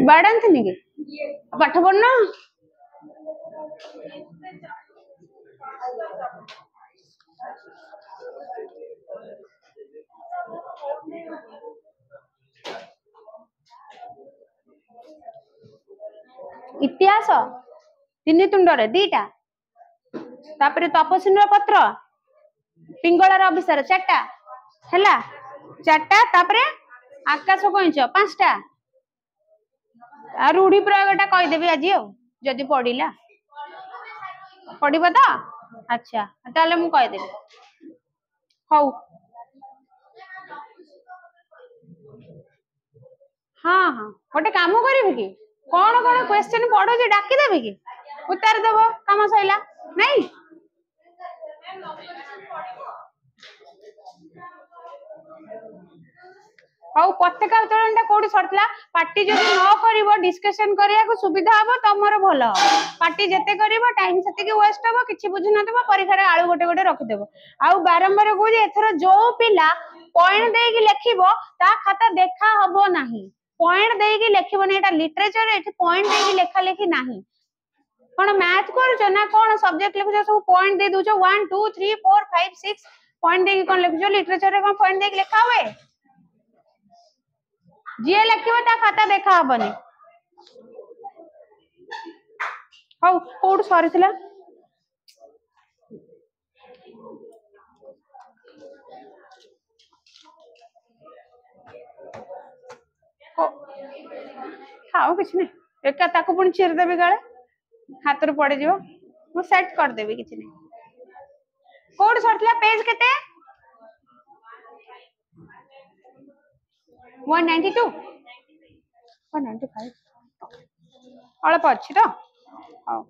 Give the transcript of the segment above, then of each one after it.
बाड़ाती कि पाठ पढ़ना इतिहास तीन तुंडरे दीटा तापर तपस्विनी पत्र पिंगलार अभिसार चारटा हैला चारटा तापर आकाश कईच पांचटा रूढ़ी प्रयोगटा कहीदेवी आज जदि पढ़ला पढ़ब तो अच्छा ताले मु कहीदेवी हौ हाँ हाँ गोटे काम करी कि कौन कौन क्वेश्चन पढ़ो डाकीदेवी कि उत्तर देव कम सैला नहीं हौ पताका उत्तोलन कोठी सरला पार्टी जब न करिवो डिस्कशन करिया को सुविधा हबो तमरो भलो पार्टी जते करिवो टाइम सेते के वेस्ट हबो किछि बुझि न देबो परीक्षा रे आळु गोटे गोटे रखि देबो आ बारंबार को जे एथरो जो पिला पॉइंट दे के लिखिबो ता खाता देखा हबो नाही पॉइंट दे के लिखिबो नै एटा लिटरेचर एठी पॉइंट दे के लेखा लेखि नाही कोन मैथ करछ ना कोन सब्जेक्ट लिखछ सब पॉइंट दे दुछो 1 2 3 4 5 6 पॉइंट दे के कोन लिखछ लिटरेचर रे कोन पॉइंट दे के लेखा होए जी लिखिबो ता खाता देखा हबनी हौ कोड सरीथिला खाओ किछ नै एका ताको पुणी चिर देबी गाळे हाथ रे पड़े जिवो मु सेट कर देबी किछ नै कोड सरीथिला पेज केते 192 195 अल्प अच्छी तो हाँ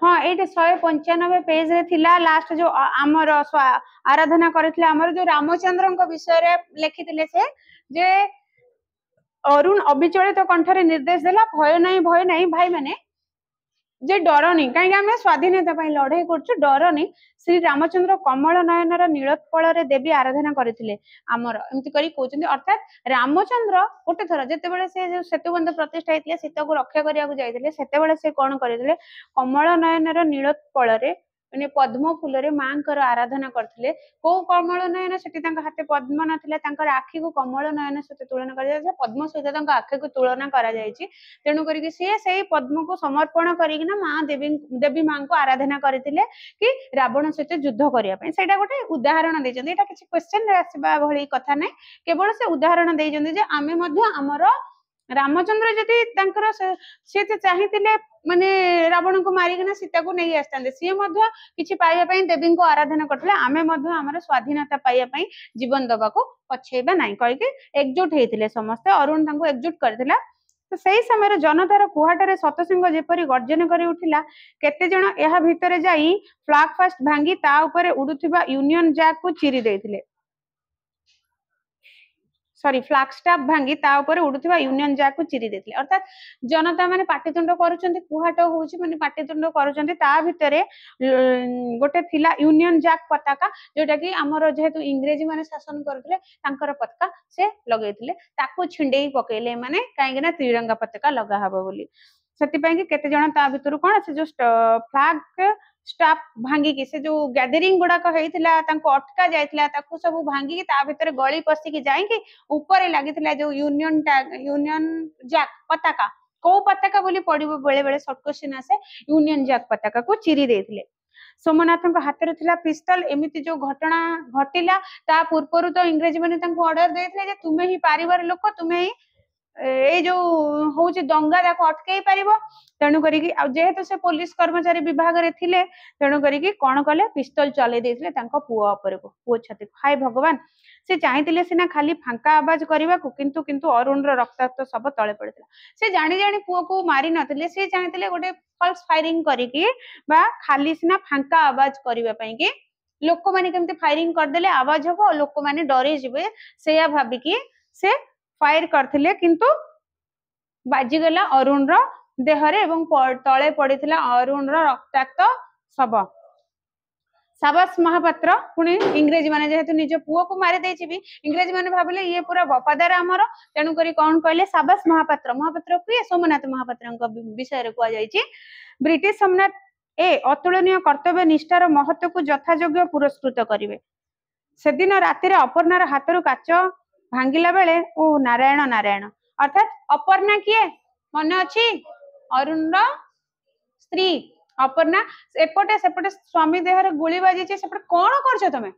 हाँ ये 195 पेज रे थिला लास्ट जो आमर आराधना करथिले आमर जो रामचंद्र विषय रे लिखिथिले से जे अरुण अविचलित कंठरे निर्देश देला भय नहीं भाई माने जे डर नहीं कहीं आम स्वाधीनता लड़ाई कर डर नहीं श्री रामचंद्र कमल नयनर नीलोत्पल रे देवी आराधना करथिले आमर एमती करी कहउछन्ती अर्थात रामचंद्र गोटे थर जेतेबेले से सेतुबंध प्रतिष्ठा हेतिले सीता को रक्षा करिया को जाइथिले सेतेबेले से कोन करथिले कमल नयनर नीलोत्पल रे माने पद्म फूल रे मांकर आराधना करथिले को कमल नयन सेठी तांका हाथे पद्म नथिले तांकर आखी को कमल नयन सहित तुलना करा जाय पद्म सहित तांका आखी को तुलना करा जायछि तेनु करी से सेही पद्म को समर्पण करिकिना मां देवी मां को आराधना करथिले कि रावण सहित युद्ध करिया पय सेटा गोटे उदाहरण दैछन्ती एटा किछि क्वेश्चन रे आसीबा भली कथा नै केवल से उदाहरण दैछन्ती जे आमे मध्य हमर रामचंद्र जदि तांकर से चाहिथिले माने रावण को मारिकिना सीता को नहीं आस्तांते सी मध्य किछि पाइबा पय देवी को आराधना करथिले आमे मध्य हमर स्वाधीनता पाइबा पय जीवन दबा को पछेबा नाही कहि के एकजुट हेतिले समस्त अरुण तांको एकजुट करथिला तो सही समय जनतार कुहाटे सतसिंह जेपरी गर्जन करी उठिला केते जण एहा भितरे जाई फ्लैग फास्ट भांगी ता ऊपर उडुथिबा यूनियन जैक को चिरी देथिले सॉरी फ्लैग स्टाफ भांगी ता ऊपर उडुथिबा यूनियन जैक को चिरी देथिले अर्थात जनता माने पाटितुंड करूचंती कुहाट होउची माने पाटितुंड करूचंती ता भितरे गोटे थिला यूनियन जैक पताका जोटा कि हमर जेहेतु इंग्रेजी माने शासन करथिले तांकर पताका से लगेथिले ताको छिंडेई पकेले माने काहेकि ना त्रिरंगा पताका लगा हबो बोली सेति पय कि केते जण ता भितरु कोन से जो फ्लैग स्टाफ भांगी की से जो गैदरिंग गुडा को हेइथिला तांको अटका जायथिला ताको सब भांगी की ता भितर गळी पसी की जाई कि ऊपर लागिथिला जो यूनियन जैक पताका को पताका बोली पडिबो बेले बेले शॉर्ट क्वेश्चन आसे यूनियन जैक पताका को चिरी देथिले सोमनाथन को हाथ रे थिला पिस्तल एमिति जो घटना घटिला ता पूर्वरु तो इंग्रेजी माने तांको ऑर्डर देथिले जे तुमे ही पारिवार लोक तुमे ही ए जो होउची दंगा ताको अटकेई परिबो तेनु करी कि आ जेहेतु से पुलिस कर्मचारी विभाग रे थिले तेनु करी कि कोन कले पिस्तल चले देथिले तांको पुओ ऊपर को पुओ छाती हाय भगवान से चाहिथिले सिना खाली फांका आवाज करबा को किंतु अरुण रो रक्ताक्त सब तळे पड़ितला से जानि जानि पुओ को मारी नथिले से चाहिथिले गोटे फॉल्स फायरिंग करी कि बा खाली सिना फांका आवाज करबा पई कि लोक माने केमते फायरिंग कर देले आवाज हबो लोक माने डरे जिवे सेया भाबी कि से फायर करथिले किंतु बाजीगला अरुण रो देहरे एवं तळे पड़िथिला अरुण रो रक्ताक्त शव। साबास महापात्र पुणी इंग्रेजी माने जेहेतु निज पुओ को मारी देछि भी इंग्रेजी माने भाबिले ये पूरा वफादार हमर तेनु करी कोन कहले साबास महापात्र। महापात्र किए सोमनाथ महापात्रଙ୍କ विषय रे को जाइछि। ब्रिटिश सोमनाथ ए अतुलनीय कर्तव्य निष्ठार महत्व को यथायोग्य पुरस्कृत करिवे। सेदिन रातिर अपर्णार हाथरु काच भांगिला बेले ओ नारायण नारायण अर्थात अपर्णा किए मन अछि अरुण रो स्त्री अपर्णा एपटे सेपटे स्वामी देहरे गुली बाजी सेपटे कौन करछ तमे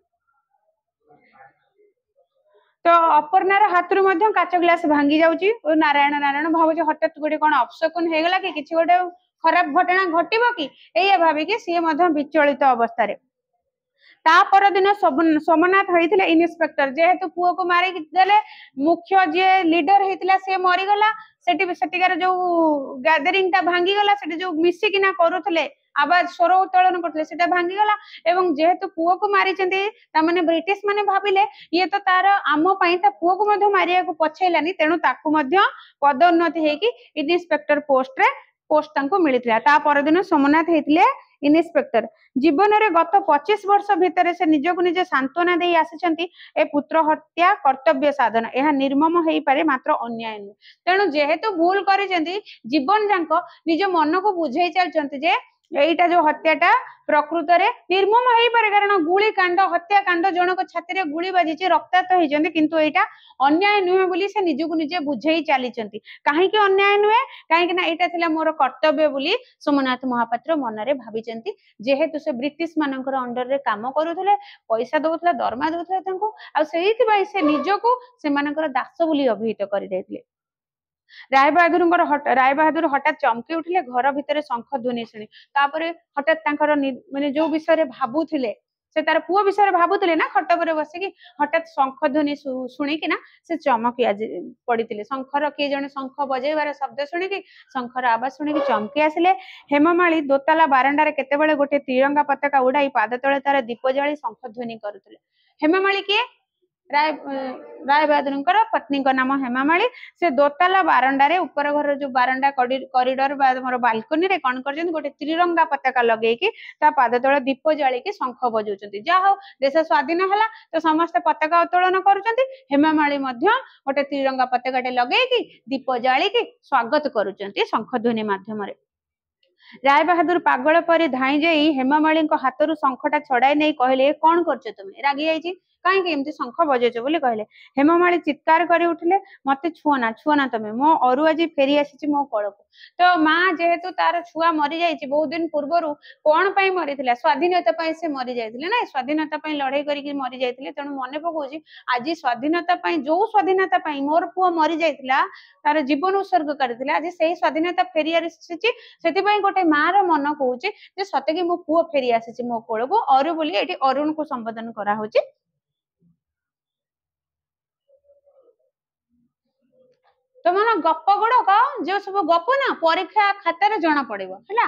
तो अपर्णार हाथरु मध्य काच ग्लास भांगी जाउची ओ नारायण नारायण भावुची हठात गोटे कोन अपशकुन हेगला कि किछि गोटे खराब घटना घटिबो कि एया भाबी कि सी मध्य विचलित अवस्था रे ता पर दिन सोमनाथ होइथिले इन्स्पेक्टर जेहेतु पुओ को मारी देले मुख्य जे लीडर हेतिला से मरी गला सेटिकार जो गैदरिंग ता भांगी गला सेटी जो मिसी किना करूथले आवाज स्वर उत्तोलन करथले सेटा भांगी गला एवं जेहेतु पुओ को मारी चंदी ता माने ब्रिटिश माने भाबिले ये तो तार आम पई ता पुओ को मध्य मारिया को पछैलानी तेनु ताकू मध्य पदोन्नति हेकी इन्स्पेक्टर पोस्ट तांको मिलितला। ता पर दिन सोमनाथ हेतिले इन्स्पेक्टर जीवन रे गत 25 वर्ष भितर से निजको निज सांत्वना दे आसिछंती ए पुत्र हत्या कर्तव्य साधन यह निर्मम हेई पारे मात्र अन्याय नु तेणु जेहेतु भूल करिसेंती जीवन जांक निज मन को बुझाई चलचंती जे एटा जो हत्याटा प्रकृत रे निर्मम हेई पारे कारण गुली कांड हत्या कांड जनक छाती रे गुली बाजीची रक्ताक्त हेइचंती किंतु एटा अन्याय नुहे बोली से निजको निजे बुझाई चलीचंती काहे कि अन्याय नुहे काहे कि ना एटा थिला मोर कर्तव्य बोली सोमनाथ महापात्र मन रे भाबिचंती जेहेतु से ब्रिटिश मानकर अंडर रे काम करूथले पैसा दउथला दरमा दउथला तांको आ सेहिति बाई से निजको से मानकर दास बोली अभिहित करि दैथिले। राय बहादुर हठात चमकी उठिले घर भितर शंख ध्वनि शुणी तापरे हठात तांकर माने जो विषय भाबुथिले से तार पुओ विषय भाबुथिले ना खट पर बसिकी हठात शंख ध्वनि शुणी कि ना से चमकी पड़िथिले शंखर किए जने शंख बजेबार शब्द शुणी कि शंखर आवाज शुणी कि चमकी आसिले। हेममाली दोताला बारांडारे केतेबेले गोटे तिरंगा पताका उड़ाई पाद तळे तार दीप जाली शंख ध्वनि करुथिले। हेममाली किए राय बहादुर पत्नी नाम हेमामाली से दोताला बारंडारे ऊपर घर जो बारंडा कॉरिडोर बालकनी रे कौन कर गोटे त्रिरंगा पताका लगे पाद तले दीप जाली शंख बजाउछंती जा हो देश स्वाधीन है तो समस्त पताका उत्तोलन करुछंती हेमामाली गोटे त्रिरंगा पताकाटे लगे दीप जाली स्वागत करुछंती शंख ध्वनि माध्यम रे। राय बहादुर पागल परी धाई जाई हेमामाली हाथरू शंखटा छड़ाई नहीं कहले कौन करछ तुमे रागी जाइछि कहीं एमती शंख बजेच बोली कहले। हेममाली चित्कार करी उठिले मते छुअना तमे मो अरु आज फेरी आसी मो कल को तो माँ जेहेतु तार छुआ मरी जाइछि बहुत दिन पूर्वर कौन पाई मरीथिला स्वाधीनता पाई से मरी जाइथिले ना स्वाधीनता पाई लड़ाई करिक मरी जाइथिले तेणु मने पकाउछि आज स्वाधीनता पाई जो स्वाधीनता पाई मोर पुओ मरी जाइथिला तार जीवन उत्सर्ग करथिला आज सेही स्वाधीनता फेरी आसीछि सेति पाई गोटे माँ रो मन कहउछि जे सते कि मो पुओ फेरी आसीछि मो कोल को अरु बोली एठी अरुण को संबोधन करा होछि। तो मन गप गुड़क जो सब गप ना परीक्षा खातार जना पड़िबो हैला।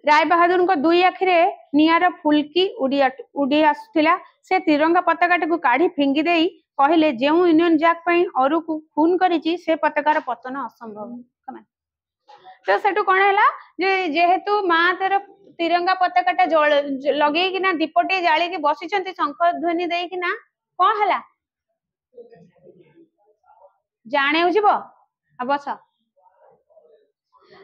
राय बहादुर को दुई आखिरे नियार फुलकी उड़ी आसुथिला से तिरंगा पताकाटी को काढ़ी फिंगी देई कहले जेउ यूनियन जैक पई अरु को खून करिछि से पताकार पतन असंभव। तो सेटू कोन हैला जे जेहेतु मां तेर तिरंगा पताकाटा लगे कि ना दीपटे जाली के बसिछंती शंख ध्वनि देई कि ना कौन हैला जाने उजिबो आ बस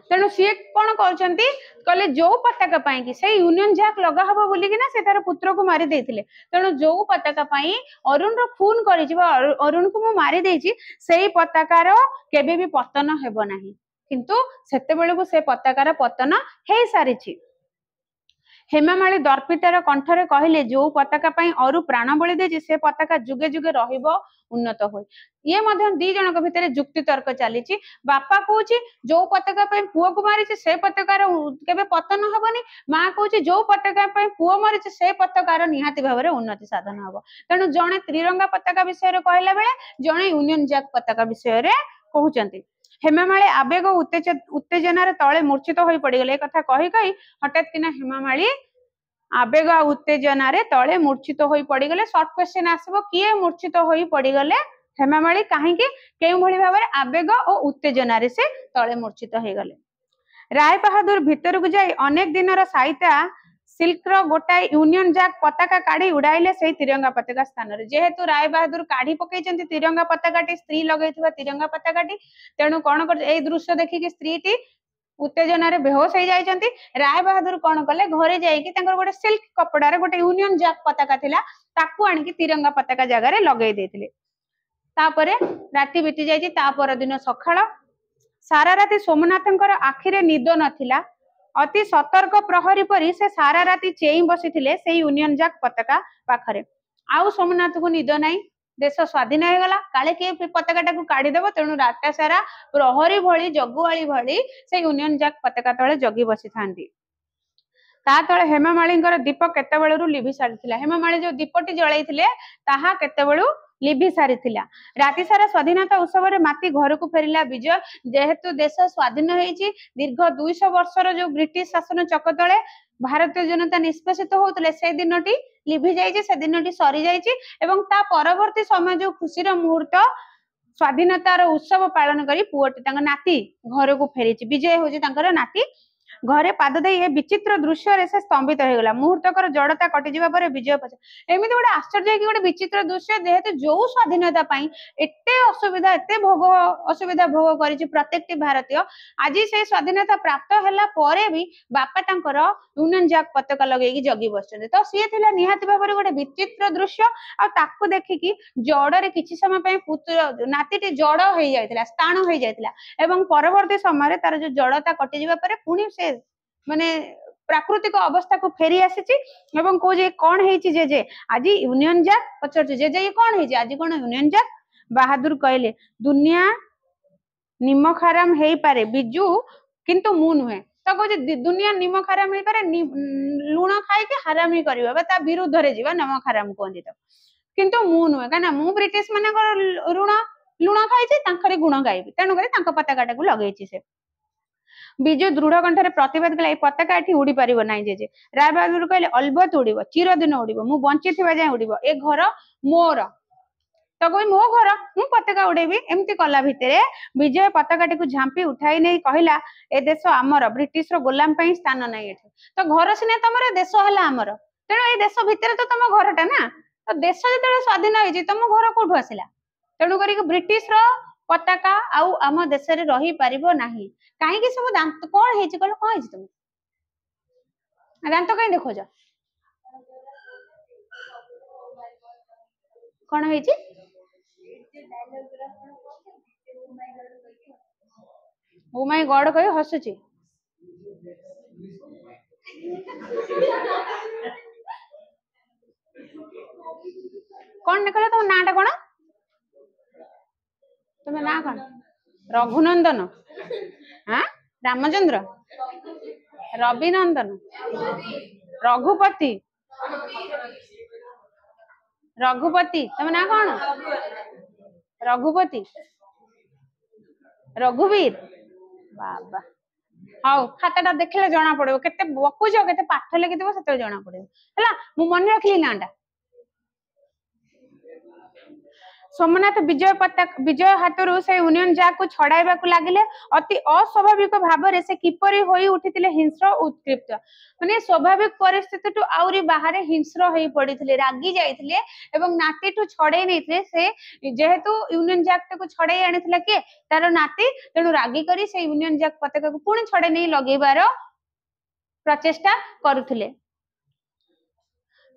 तेणु सी कौन कहते कहले जो पताका पाई कि से यूनियन जैक लगा हबो बोली कि ना से तार पुत्र को मारी देथिले तेणु जो पताका पाई अरुण रो खून करिछि अरुण को मु मारी देछि सेही पताकार केबे भी पतन हेबो नाही किंतु सेते बेले को से पताकार पतन हे सारिछि। हेमामाली दर्पितार कंठरे कहले जो पताका पाई अरु प्राण बलि देछि से पताका जुगे जुगे रहिबो उन्नत होय। ये मध्य दी जनक भितर जुक्ति तर्क चलीछि बापा कहूछि जो पताका पाई पुओ को मारिछि से पताकार केबे पतन हबनी मां कहूछि जो पताका पाई पुओ मारिछि से पताकार निहाती भाबरे उन्नति साधन हबो तेणु जणे त्रिरंगा पताका विषय रे कहला बेले जणे यूनियन जैक पताका विषय रे कहउचंती। हेमामाली आवेग उत्तेजनार तले मूर्छित होई पड़ी गले कथा कही कही हठात किना हेमामाली आवेग आ उत्तेजना रे तले मूर्छित होई पड़ीगले। सर्ट क्वेश्चन आसबो किए मूर्छित होई पड़ीगले हेमामाली काहे केउ भली भाबरे आवेग और उत्तेजना रे से तले मूर्छित होई गले। राय बहादुर भितर को जाई अनेक दिनर साइता सिल्क रो गोटाए यूनियन जैक पताका काढ़ी उड़ाइले से तिरंगा पताका स्थान रे। जेहेतु राय बहादुर काढ़ी पकैचंती तिरंगा पताकाटी स्त्री लगैथिबा तिरंगा पताकाटी तेणु कोन कर ए दृश्य देखि कि स्त्रीटी उत्तेजना रे बेहोश हो जाइचंती। राय बहादुर कोन कले घरे जाई कि तांकर गोटे सिल्क कपड़ा रे गोटे यूनियन जैक पताका थिला ताकू आनी कि तिरंगा पताका जगह रे लगै देथिले। तापरे राती बीती जाइची। तापर दिन सखाळ सारा राती सोमनाथंकर आखिरे निद नथिला। अति सतर्क प्रहरी परी से सारा राती चेई बसिथिले से यूनियन जैक पताका पाखरे। आउ सोमनाथ को निद नाही। देश स्वाधीन हो गला काले के पताकाटा को काढ़ी देबो तेणु रात सारा प्रहरी भली जगुआली भली से यूनियन जैक पताका तळे जगी बसी थांती। ता तळे हेमामाळींकर दीप केतेबेळरू लिभि सारिथिला। हेमामाळी जो दीपटी जळैथिले ताहा केतेबेळू लिभि सारिथिला। राति सारा स्वाधीनता उत्सव रे माती घर को फेरिला विजय। जेहेतु देश स्वाधीन होईची दीर्घ 200 वर्षर जो ब्रिटिश शासन चकतळे भारतीय जनता निष्पेषित होतले से दिनटी लिभि जाइची से दिनटी सरी जाइची एवं ता परवर्ती समय जो खुशीर मुहूर्त स्वाधीनतार उत्सव पालन करी पुओटी तांग नाती घर को फेरिची। विजय होची तांकर नाती घरे पाद दे ए विचित्र दृश्य रे से स्तंभित हो गला। मुहूर्तकर जड़ता कटि जिबा परे विजय पछे एमिति गोटे आश्चर्य कि गोटे विचित्र दृश्य जेहेतु जो स्वाधीनता पाई एते असुविधा एते भोग असुविधा भोग करिछि प्रत्येकटी भारतीय आज से स्वाधीनता प्राप्त हैला परे भी बापा तांकर यूनियन जैक पताका लगेगी कि जगी बसछन। तो सी थिला निहाती भाबरे गोटे विचित्र दृश्य आ ताकू देखि कि जड़रे किछि समय पई पुत्र नातीटी जड़ होई जायतिला स्थान होई जायतिला एवं परवर्ती समय रे तार जो जड़ता कटि जिबा परे पुनी से माने प्राकृतिक अवस्था को फेरी आसीची एवं को जे कोन हेची जे आज यूनियन जैक पचरची जे कोन हेची आज कोन यूनियन जैक। बहादुर कहले दुनिया निमक हराम हेई पारे बिजू किंतु मु नुहे। तो कहजे दुनिया निमक हराम हेई पारे लूण खाई के हराम ही करबा बा ता विरुद्ध रे जीवा नमक हराम कहंदी तो किंतु मु नुहे काना मु ब्रिटिश माने ऋण लूण खाइछि तांकरे गुण गाइबी तेणु करी तांका पताकाटा को लगेछि से। विजय दृढ़ कंठरे प्रतिवाद कला पताका एठी उड़ी पारिबो नाही जे राय बहादुर कहले अलबत उड़िबो चिरदिन उड़िबो मु बंची थिबा जाय उड़िबो ए घर मोर। तो कोई मो घर मु पताका उड़ेबी एमती कला भितरे विजय पताकाटी को झांपी उठाई नहीं कहला ए देश आमर ब्रिटिश रो गोलाम पई स्थान नाही एठी। तो घर सिने तमर देश हला आमर तेणु ए देश भितरे तो तम घरटा ना। तो देश जेतेबे स्वाधीन होईची तम घर कोठु आसिला तेणु करी ब्रिटिश रो पताका आउ आम देश रे रही पारिबो नाही। काहे कि सब दांत कोन हेची कहलो कोन हेची तुम दांत काहे देखो जा कोन हेची ओ माय गॉड कहि हसुची कोन निकले तो नाटा कोन तुम ना कोन रघुनंदन हाँ रामचंद्र रविनंदन रघुपति रघुपति तुम ना कौन रघुपति रघुवीर बाबा हाउ खाताटा देखले जना पड़ो केते बकुछ केते पाठ लिखिथिबो सेते जना पड़ो हला मु मन रखली नांडा। सोमनाथ विजय हाथरू से यूनियन जैक को छड़ाइबा को लागिले। अति अस्वाभाविक भाव से किपरि होई उठितिले हिंस्र उत्क्षिप्त माने स्वाभाविक परिस्थिति टू आउरी बाहर हिंस्र होई पड़िथिले रागी जाइथिले एवं नाती टू छड़े नैथिले से जेहेतु यूनियन जैक को छड़े आनिथिला के तार नाती तेणु रागी करी से यूनियन जैक पताका को पुणी छड़े नहीं लगेबार प्रचेष्टा करुथिले।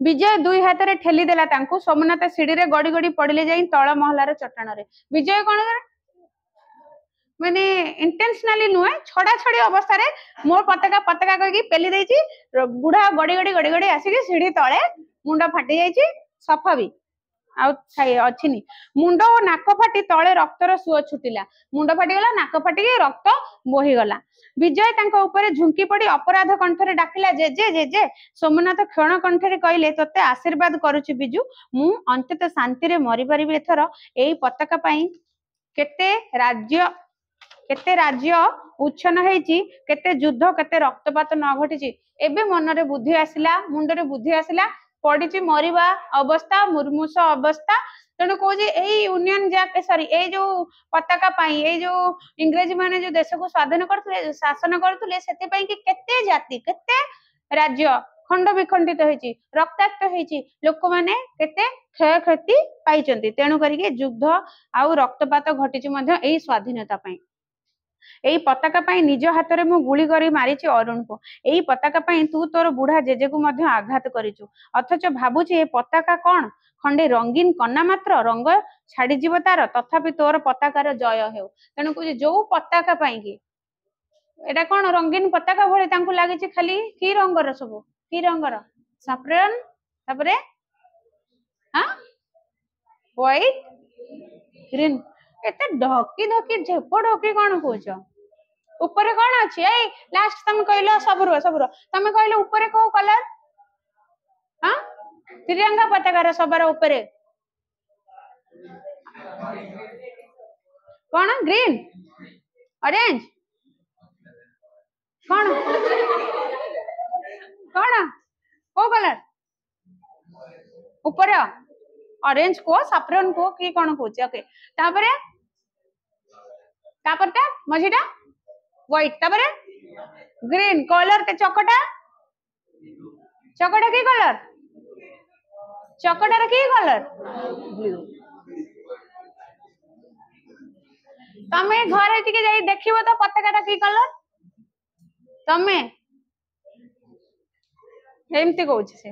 विजय दुई हाथ रे ठेली देला तांकू सोमनाथ सीढ़ी रे गड़ी गड़ी पड़िले जाई तळ महलार चट्टाण रे। विजय कोन माने इंटेंशनली नुहे छड़ा छड़ी अवस्था रे मोर पताका पताका कहि पेली देछि बुढ़ा गड़ी गड़ी गड़ी गड़ी आसी सीढ़ी तळे मुंडा फाटी जाइछि सफा भी आउ अच्छी मुंड और नाक फाटी तले रक्तर सुओ छुटिला मुंड फाटी गला नाक फाटी रक्त बोही गला। विजय तांको ऊपर झुंकी पड़ी अपराध कंठरे डाकिला जे जे जे जे सोमनाथ क्षण कंठरे कहले तोते आशीर्वाद करूची बिजू मु अंतत शांति रे मरी परिबे एथर एई पताका पई केते राज्य केते राज्य उच्छन हेची केते युद्ध केते रक्तपात न घटिची एबे मनरे बुद्धि आसिला मुंडरे बुद्धि आसिला पड़िची मरिबा अवस्था मुर्मुष अवस्था तेणु कौच यूनियन जैक सॉरी ए जो पताका पाई ए जो इंग्रेजी माने जो देश को स्वाधीन करते शासन करते से केते जाति केते राज्य खंड विखंडित होती रक्ताक्त होती लोक मैंने केते क्षय क्षति पाई तेणु करके युद्ध आउ रक्तपात घटी स्वाधीनता पाई एई पताका पाई निज हाथ में मु गुली करी मारिची अरुण को एई पताका पाई तू तोर बुढ़ा जेजे को मध्य आघात करिचु अथच भाबुची ए पताका कौन खंडे रंगीन कन्ना मात्र रंग छाड़ी जीव तार तथापि तोर पताकार जय हेउ तेणु कह जो पताका पाई कि एटा कौन रंगीन पताका भली तांकु लागिची खाली की रंगर सब की रंगर सफरन तापरे हां व्हाइट ग्रीन एते ढकी ढकी झेप ढकी कौन कौच ऊपर कौन अच्छी ए लास्ट तुम कहलो सबरो तुम कहलो ऊपर को कलर हां तिरंगा पताकार सबर ऊपर कौन ग्रीन ऑरेंज कौन कौन को कलर ऊपर ऑरेंज को सफरन को की कौन कौच ओके तापरे तापरटा मझीटा व्हाइट तापरे ग्रीन कलर ते चकटा की कलर चकटार की कलर ब्लू तमे घरे टिके जाई देखिबो तो पताकाटा की कलर तमे एमती कहूची से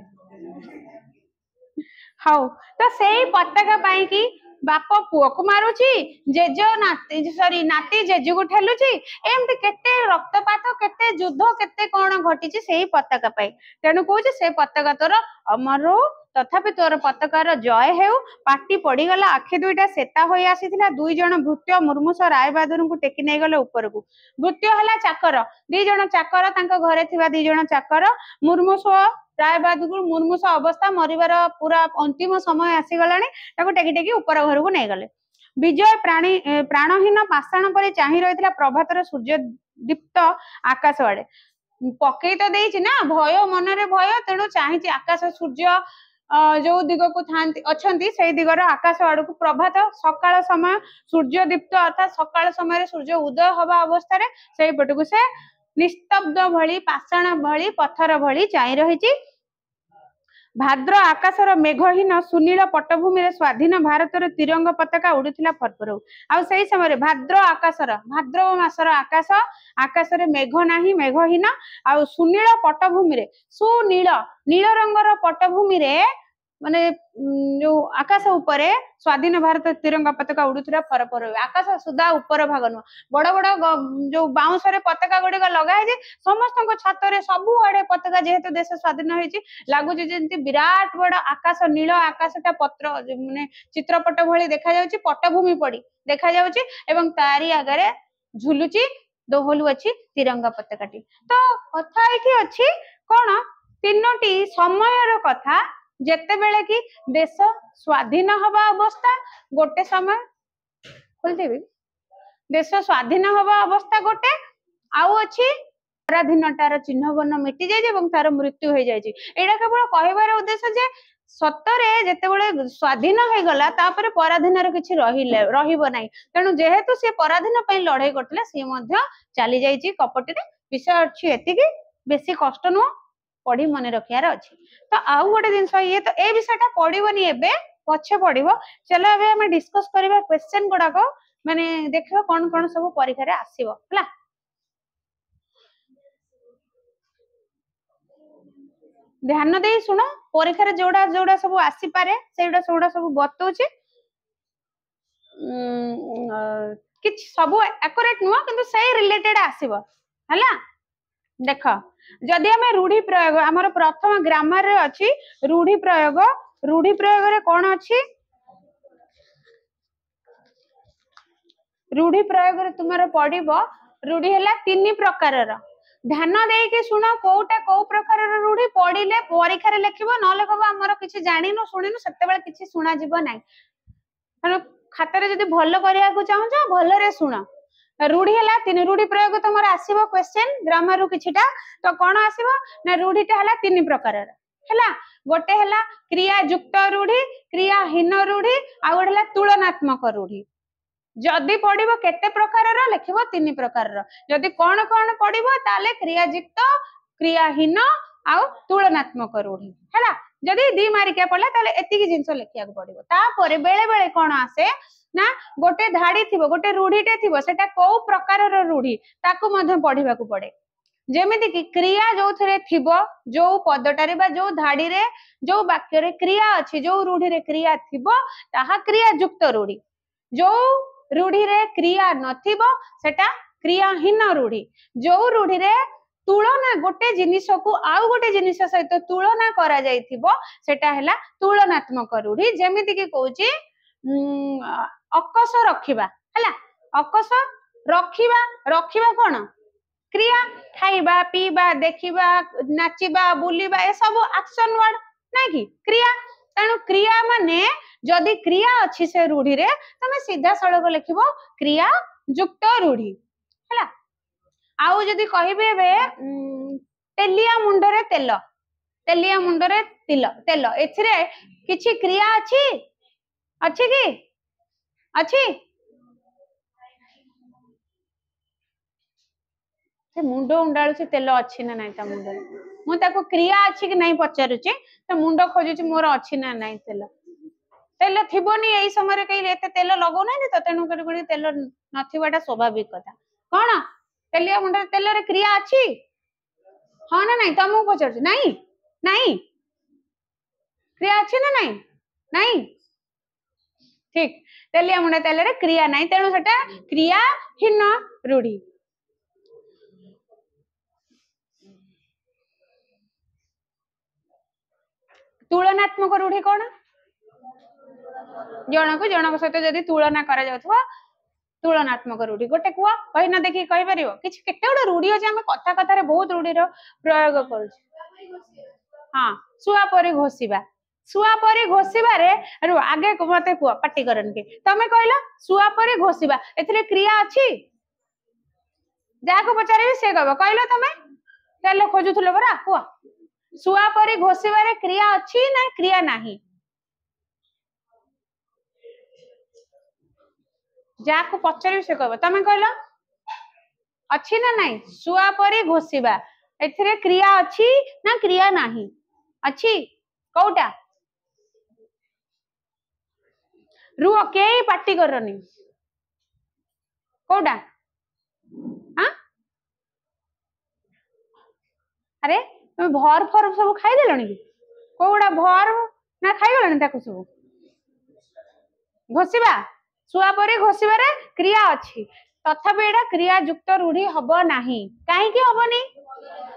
हाउ तो सेई पताका पाई की बाप पुओ को मारुची जेज नाती सॉरी नाती जेजू को ठेलुची एमती केते रक्तपात केते युद्ध केते कोन घटिची सेई पताका पाई तेनु कहूची से पताका तोर अमर तथापि तोर पताकार जय हेउ पाटी पड़ी गला आखि दुईटा सेता होई आसीथिला दुई जण भृत्य मुर्मुष राय बहादुर को टेकी नै गले ऊपर को भृत्य हला चाकर दी जण चाकर तांका घरे थिबा दी जण चाकर मुर्मुष राय बहादुर मुर्मुष अवस्था मरिबार पूरा अंतिम समय आसी गलानी ताको टेकी टेकी ऊपर घर को नै गले विजय प्राणहीन पाषाण पर चाहि रहिथिला प्रभातर सूर्य दीप्त आकाश आड़े पकई तो देइछि ना भय मनरे भय तेणु चाहि आकाश सूर्य जो दिग को अच्छा से दिगर आकाश आड़ को प्रभात सकाळ समय सूर्य दीप्त अर्थात सकाळ समय सूर्य उदय हवा अवस्था से पट को से निस्तब्ध भली पाषाण भली पत्थर भली चाहि रहिछि भाद्र आकाशर मेघहीन सुनील पट्टभूमि स्वाधीन भारतर तिरंगा पताका उड़ुथिला फरफर आ सही समय भाद्र आकाशर भाद्रव मासर आकाश आकाशरे मेघ नाही मेघहीन आ सुनील पट्टभूमि सुनील नील रंगर पट्टभूमि माने जो आकाश ऊपर स्वाधीन भारत तिरंगा पताका उड़ुथिला फरफर आकाश सुधा ऊपर भाग नु बड़ बड़ जो बाउंसरे पताका गुड़िक लगा समस्त छात सबु आड़े पताका जेहेतु देश स्वाधीन होती लगुच जमी विराट बड़ आकाश नील आकाशटा पत्र माने चित्रपट भली देखा जाउची पट्टभूमि पड़ी देखा जाउची एवं तारी आगे झुलुची दोहलु अच्छी तिरंगा पताकाटी तो कथा एठी अच्छी कौन तीनोटी समयर कथा जेते बेले कि देश स्वाधीन हवा अवस्था गोटे समय खोलदेवी देश स्वाधीन हवा अवस्था गोटे आउ अच्छी पराधीनतार चिन्ह वर्ण मिटी जाए तार मृत्यु हो जाए एटा केवल कहबार उद्देश्य जे सतरे जेतेबेले स्वाधीन हो गला तापर पराधीनर किछि रहिबो नाही तेणु जेहेतु से पराधीन पई लड़ाई करथिले से मध्य चली जाइछि कपटी रे विषय अछि एतिकी बेसी कष्ट नु पढ़ी मन रखियार अछि तो आउ गोटे जिनस ये तो ए विषयटा पढ़िबनी एबे पछे पढ़िबो चलो एबे हम डिस्कस करबा क्वेश्चन गुडा को माने देखिबो कोन कोन सब परीक्षा रे आसीबो हला ध्यान दे सुनो परीक्षा रे जोड़ा जोड़ा सब आसी पारे सेडा सोडा सब बतौछि किछ सब एक्यूरेट नुवा किंतु सेही रिलेटेड आसीबो हला देख जदि हमें रूढ़ी प्रयोग आमर प्रथम ग्रामर रे अछि रूढ़ी प्रयोग रे कोन अछि रूढ़ी प्रयोग रे तुमरो पढिबो रूढ़ी हला तीन प्रकार रो ध्यान दे के सुनो कोटा को प्रकार रो रूढ़ी पढिले परीक्षा रे लिखिबो न लिखबो हमर किछि जानिनो सुनिनो सेते बेले किछि सुना जिवो नै खाता रे जदि भलो करिया को चाहौ छ भलो रे सुनो रूढ़ी है तीन रूढ़ी प्रयोग तुम आसो क्वेश्चन ग्रामर रु किछिटा तो कौन आसो ना रूढ़ीटा है तीन प्रकार है गोटे है क्रिया युक्त रूढ़ी क्रियाहीन रूढ़ी आ गोटे तुलनात्मक रूढ़ी जदि पढ़िबो केते प्रकार लिखिबो तीन प्रकार जदि कौन कौन पढ़िबो ताले क्रियायुक्त क्रियाहीन आ तुलनात्मक रूढ़ी है जदि दी मारिका पड़े ताले एतिकी जिंस लिखिया पड़िबो तापरे बेले बेले कौन आसे ना गोटे धाड़ी थिबो गोटे रूढ़ीटे थिबो सेटा को प्रकार रूढ़ी ताकू मध्य पढ़िबा को पड़े जेमिति कि क्रिया जो थरे थिबो जो पदटारे बा जो धाड़ी रे जो वाक्य रे क्रिया अछि जो रूढ़ी रे क्रिया थिबो ताहा क्रिया युक्त रूढ़ी जो रूढ़ी रे क्रिया नथिबो सेटा क्रियाहीन रूढ़ी जो रूढ़ी रे तुलना गोटे जिनिस को आउ गोटे जिनिस सहित तुलना करा जाइथिबो सेटा हैला तुलनात्मक रूढ़ी जेमिति कि कहूची अकस रखिबा हैला अकस रखिबा रखिबा कोन क्रिया खाइबा पीबा देखिबा नाचिबा बुलिबा ए सब एक्शन वर्ड नै कि क्रिया तेणु क्रिया माने जदि क्रिया अछि से रूढ़ी रे तमे सीधा सड़क लिखिबो क्रिया युक्त रूढ़ी हैला आउ जदि कहिबे बे तेलिया मुंडरे तेल तेलिया मुंडरे तिल तेल एथिरे किछि क्रिया अछि अछि कि अछि से मुंड उंडाळु से तेल अछि ना नाही ता मुंड मु ताको क्रिया अछि कि नाही पचारुची त मुंड खोजुची मोर अछि ना नाही तेल तेल थिबोनी एई समय रे कई एते तेल लगौ नाही त तेनु करी गुडी तेल नथिबाटा स्वाभाविक कथा कोन तेलिया मुंड तेल रे क्रिया अछि हां ना नाही तमु पचारुची नाही नाही क्रिया अछि ना नाही नाही ठीक तेलिया मुंड तेल रे क्रिया नाही तेनु सेटा क्रियाहीन रूढ़ी तुलनात्मक रूढ़ी कौन जनक जनक सहित जदि तुलना करा जाउथवा तुलनात्मक रूढ़ी गोटे कुआ कहिना देखि कहि परिबो किछ केते गोटे रूढ़ी अछि हम कथा कथा रे बहुत रूढ़ी रो प्रयोग करू हां सुआ परी घोषिबा रे आगे मते कुआ पाटी करन के तमे कहला सुआ परी घोषिबा एथिरे क्रिया अछि जाको पचारिबे से कहबो कहला तमे तेल खोजुथलो बरा कुआ सुआ परी घोषिबा रे क्रिया अछि ना क्रिया नाही जाको पचारिबे से कहबो तमे कहला अछि ना नाही सुआ परी घोषिबा एथिरे क्रिया अछि ना क्रिया नाही अछि कोटा रुओ के पार्टी करनी कोटा हां अरे तुम भर फर सब खाई देलनी कि कोडा भर ना खाई गलनी ताको सब घोषिबा सुआ परी घोषिबा रे क्रिया अछि तथापि एडा क्रिया युक्त रूढ़ी हबो नाही काहे कि हबोनी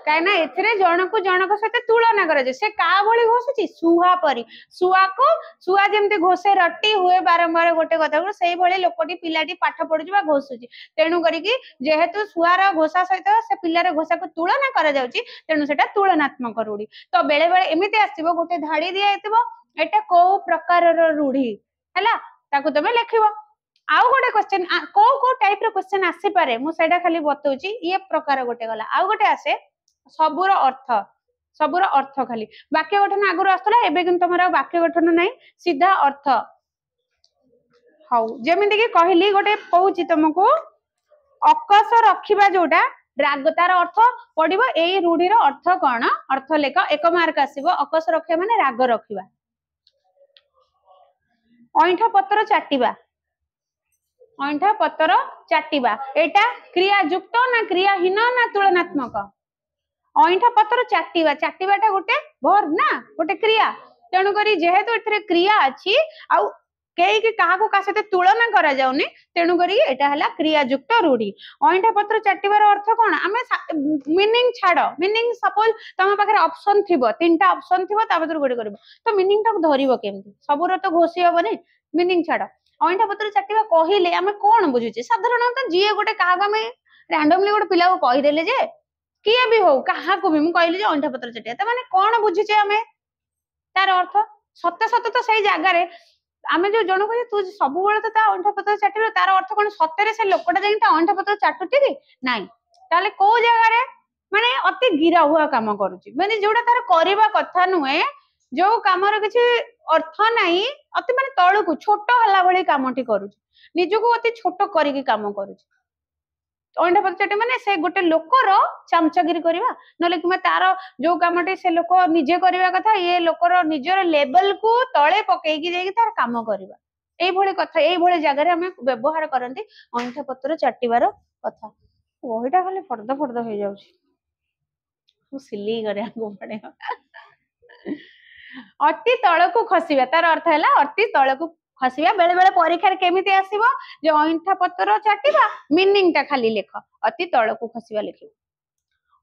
काहे ना एथिरे जनक जनक सहित तुलना करे जे से का भली घोषुची सुहा परी सुआ को सुआ जेमते घोषे रट्टी हुए बारंबार गोटे कथा को सेही भली लोकटी पिलाटी पाठ पढुची बा घोषुची तेनु करी कि जेहेतु सुआर घोषा सहित से पिलार घोषा को तुलना करा जाउची तेनु सेटा तुलनात्मक रूढ़ी तो बेले बेले एमिते आसीबो गोटे धाड़ी दिया हेतबो एटा को प्रकार रो रूढ़ी हैला ताकू तमे लिखिबो आउ गोटे क्वेश्चन को टाइप रो क्वेश्चन आसी पारे मु सेटा खाली बतौची ये प्रकार गोटे गला आउ गोटे आसे सबुर अर्थ खाली वाक्य गठन आगुर आस्तला एबे किन तमरा वाक्य गठन नै सीधा अर्थ हाउ जेमिति कि कहली गोटे कहूची तुमको अकस रखिबा जोटा राग तार अर्थ पडिबो एई रूढ़ी रो अर्थ कोन अर्थ लेख एक मार्क आसीबो अकस रखे माने राग रखिबा ओइठा पत्र चाटिबा एटा क्रिया युक्त ना क्रियाहीन ना तुलनात्मक ओइठा पत्र चाटिबा चाटिबाटा गोटे वर्ब ना गोटे क्रिया तेणु करी जेहेतु एथरे क्रिया अछि आउ केई के काहा को का सहित तुलना करा जाउनी तेणु करी एटा हला क्रिया युक्त रूढ़ी ओइठा पत्र चाटिबार अर्थ कोन आमे मीनिंग छाडो मीनिंग सपोज तम पाखरे ऑप्शन थिबो तीनटा ऑप्शन थिबो ता भीतर गोटे करबो तो मीनिंग ता धरिबो केमती सबुर तो घोषी हबनी मीनिंग छाडो ओइठा पत्र चाटिबा कहिले आमे कोन बुझुची साधारणतः जिए गोटे काहा को आमे रैंडमली गोटे पिला को कहि देले जे किए भी हो काहा को भी मु कहली जे ओंठा पत्र चटिया त माने कोन बुझिचे हमें तार अर्थ सत्य सत्य तो सही जागा रे आमे जो जण को तू सब बेले तो ता अंठा पत्र चाटिलो तार अर्थ कोन सतरे से लोकटा जाई ता अंठा पत्र चाटुटी कि नाही ताले को जगह रे माने अति गिरा हुआ काम करूची माने जोडा तार करिबा कथा नुहे जो कामर किछि अर्थ नाही अति माने तळकु छोट हला भली कामटी करूची निजको अति छोट करिकि काम करूची अंडा पचाटे माने से गोटे लोकर चामचागिरी करवा नले कि तार जो कामटे से लोक निजे करवा कथा ये लोकर निजर लेवल को तळे पकेकी जाई तार काम करवा एई भली कथा एई भली जगह रे हमें व्यवहार करंती अंठा पत्र चाटिबार कथा ओहिटा खाली फर्द फर्द हो जाउची मु सिली करे को पड़े अति तळकु खसिबा तार अर्थ हैला अति तळकु खसिबा बेले बेले परीक्षा केमिति आसीबो जे अंठा पत्र चाटिबा मीनिंग ता खाली लेख अति तळकु खसिबा लेखिबो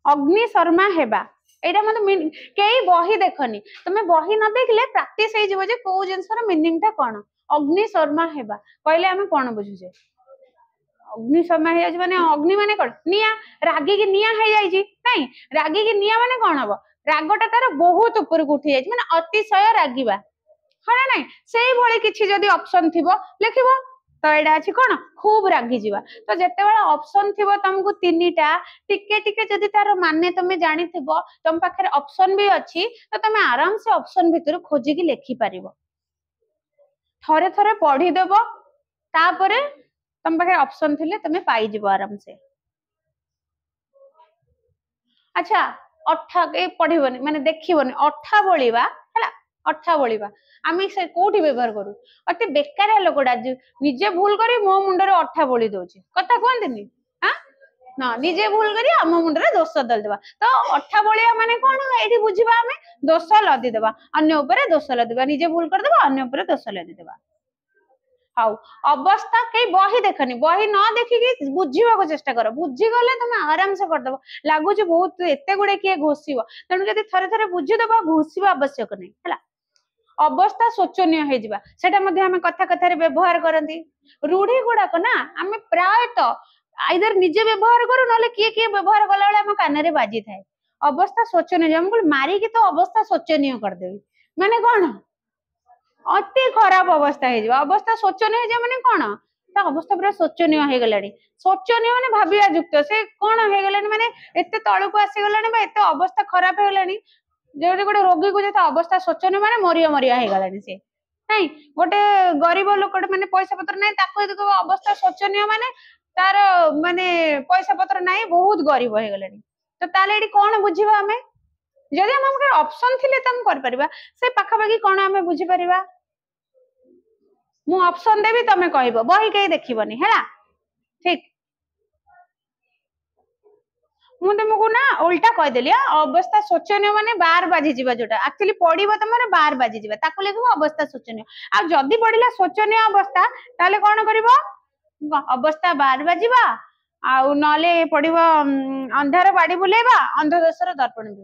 अग्नि शर्मा हेबा एटा मते केई बही देखनी तमे बही न देखले प्रैक्टिस हे जिवो जे को जिंसर मीनिंग ता कोन अग्नि शर्मा हेबा कहले हम कोन बुझुजे अग्नि शर्मा हे माने अग्नि माने कोन निया रागी की निया हे जाई छी नहीं रागी की निया माने कोन हबो रागटा तार बहुत ऊपर को उठी जाई माने अतिशय रागीबा हना नहीं से भली किछि जदी ऑप्शन थिबो लिखिबो तो एडा अछि कोन खूब रागी जीवा तो जते बेला ऑप्शन थिबो तुमको तीनटा टिके टिके जदी तार माने तमे जानि थिबो तुम पाखरे ऑप्शन भी अछि तो तमे आराम से ऑप्शन भीतर खोजी की लिखि परिबो थरे थरे पढी देबो तापरे तुम पाखे ऑप्शन थिले तमे पाई जिवो आराम से अच्छा अठा के पढिबोनी माने देखिबोनी अठा बोलिबा हला अठा बोलिबा आमे से कोठी व्यवहार करू अति बेकार लोकडा निजे भूल करी मो मुंडरे अठा बोली दोची कथा कोनदिनी हां ना निजे भूल करी हम मुंडरे दोष दल देबा तो अठा बोलिया माने कोन एठी बुझिबा हमें दोष लदी देबा अन्य ऊपर दोष लदी देबा निजे भूल कर देबा अन्य ऊपर दोष लदी देबा हाउ अवस्था कई बही देखनी बही न देखिकी बुझीबा को चेष्टा करो बुझी गले तुम आराम से कर देबो लागु जे बहुत एते गुडे के घोसीबो तनु जदी थरे थरे बुझी देबो घोसीबा आवश्यक नै हला अवस्था शोचनीय हे जिबा सेटा मध्ये हमें कथा कथा रे व्यवहार करंती रूढ़ी गुडा को ना हमें प्राय तो आइदर निजे व्यवहार करू नले किए व्यवहार कला बेले हम कान रे बाजी थाए अवस्था शोचनीय हम मारी की तो अवस्था शोचनीय कर देबी माने कोन अति खराब अवस्था हे जिबा अवस्था शोचनीय जे माने कोन ता अवस्था पूरा शोचनीय हे गलाडी शोचनीय माने भाबिया युक्त से कोन हे गलानी माने एते तळको आसी गलानी बा एते अवस्था खराब हे गलानी जेडी गोटे रोगी को जेता अवस्था शोचनीय माने मरिया मरिया हे गलानी से नहीं गोटे गरीब लोक माने पैसा पत्र नहीं ताको यदि अवस्था शोचनीय माने तार माने पैसा पत्र नहीं बहुत गरीब हे गलानी तो ताले एडी कोन बुझिबा हमें जदि हम ऑप्शन थिले तम कर परिबा से पाखा बाकी कोन हमें बुझी परिबा मु ऑप्शन देबी तमे कहबो बही के देखिबनी हैला ठीक मु तुमको ना उल्टा कह देली अवस्था शोचनीय माने 12 बाजी जीवा जोटा एक्चुअली पढिबो तमरे 12 बाजी जीवा ताको लिखबो अवस्था शोचनीय आ जदी पढिला शोचनीय अवस्था ताले कोन करबो अवस्था 12 बाजीबा आ नले पढिबो अंधार बाडी बुलेबा अंध देशर दर्पण